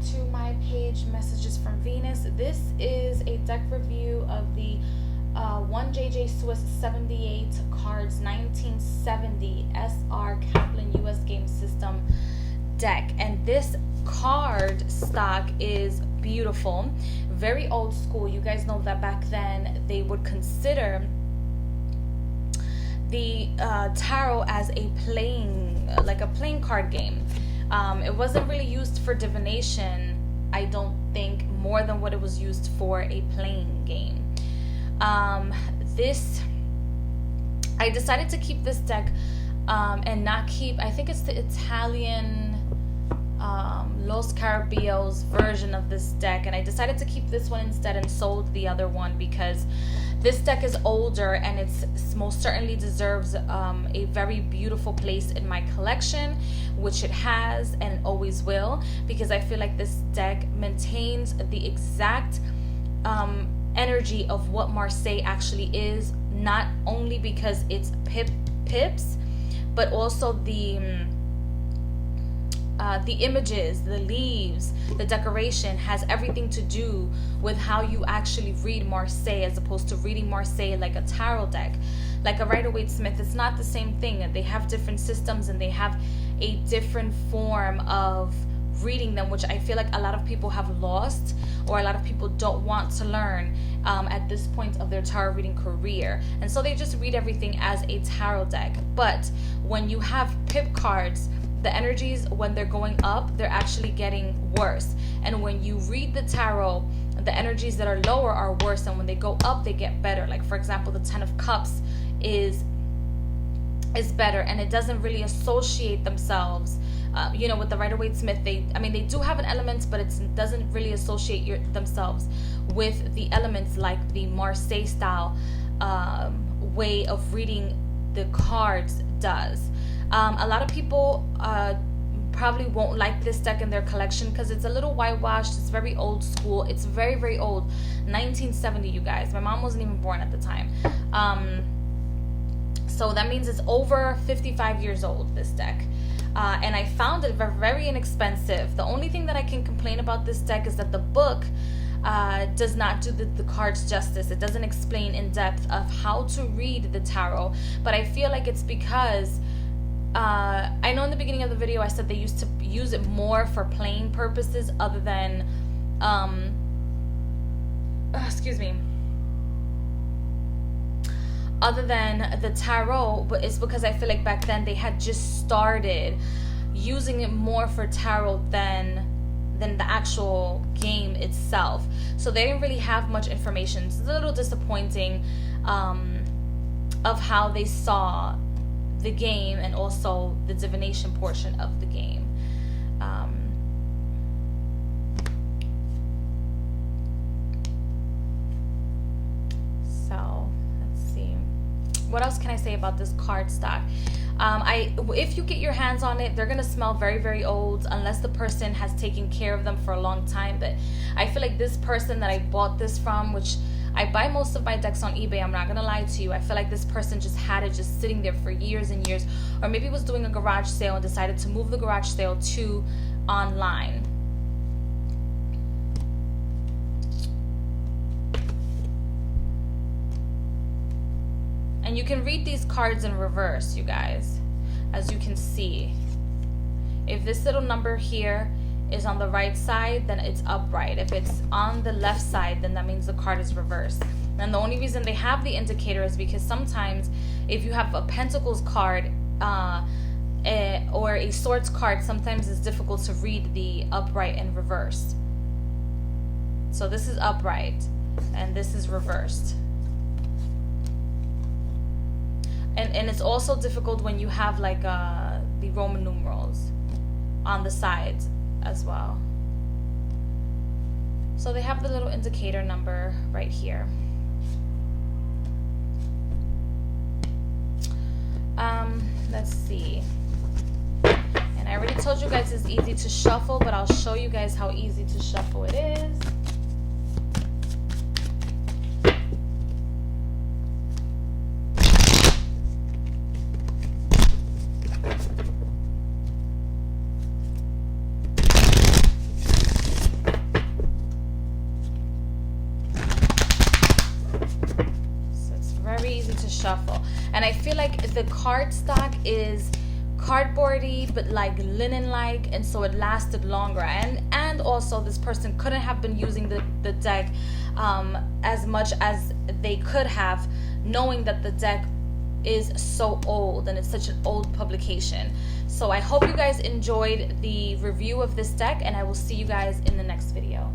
to my page, Messages from Venus. This is a deck review of the 1JJ Swiss 78 cards 1970 SR Kaplan US Game System deck. And this card stock is beautiful, very old school. You guys know that back then they would consider the tarot as a playing card game. It wasn't really used for divination, I don't think, more than what it was used for a playing game. I decided to keep this deck and not keep, I think it's the Italian Los Carabios version of this deck, and I decided to keep this one instead and sold the other one because this deck is older and it's most certainly deserves a very beautiful place in my collection, which it has and always will, because I feel like this deck maintains the exact energy of what Marseille actually is, not only because it's pips, but also the images, the leaves, the decoration has everything to do with how you actually read Marseille, as opposed to reading Marseille like a tarot deck, like a Rider-Waite-Smith. It's not the same thing. They have different systems and they have a different form of reading them, which I feel like a lot of people have lost, or a lot of people don't want to learn at this point of their tarot reading career, and so they just read everything as a tarot deck. But when you have pip cards, the energies, when they're going up, they're actually getting worse, and when you read the tarot, the energies that are lower are worse, and when they go up, they get better. Like, for example, the 10 of Cups is better, and it doesn't really associate themselves with the Rider-Waite-Smith. They do have an element, but it doesn't really associate themselves with the elements like the Marseille style way of reading the cards does. A lot of people probably won't like this deck in their collection because it's a little whitewashed. It's very old school. It's very, very old. 1970, you guys. My mom wasn't even born at the time. So that means it's over 55 years old, this deck. And I found it very, very inexpensive. The only thing that I can complain about this deck is that the book does not do the cards justice. It doesn't explain in depth of how to read the tarot. But I feel like it's because I know in the beginning of the video I said they used to use it more for playing purposes other than other than the tarot, but it's because I feel like back then they had just started using it more for tarot than the actual game itself. So they didn't really have much information. It's a little disappointing of how they saw the game and also the divination portion of the game. So let's see. What else can I say about this card stock? If you get your hands on it, they're gonna smell very, very old unless the person has taken care of them for a long time. But I feel like this person that I bought this from, which I buy most of my decks on eBay, I'm not gonna lie to you, I feel like this person just had it just sitting there for years and years, or maybe was doing a garage sale and decided to move the garage sale to online. And you can read these cards in reverse, you guys, as you can see. If this little number here is on the right side, then it's upright. If it's on the left side, then that means the card is reversed. And the only reason they have the indicator is because sometimes if you have a Pentacles card or a Swords card, sometimes it's difficult to read the upright and reversed. So this is upright and this is reversed. And it's also difficult when you have like the Roman numerals on the sides as well. So they have the little indicator number right here. Let's see. And I already told you guys it's easy to shuffle, but I'll show you guys how easy to shuffle it is. shuffle. And I feel like the cardstock is cardboardy but like linen like, and so it lasted longer. And also this person couldn't have been using the deck as much as they could have, knowing that the deck is so old and it's such an old publication. So I hope you guys enjoyed the review of this deck, and I will see you guys in the next video.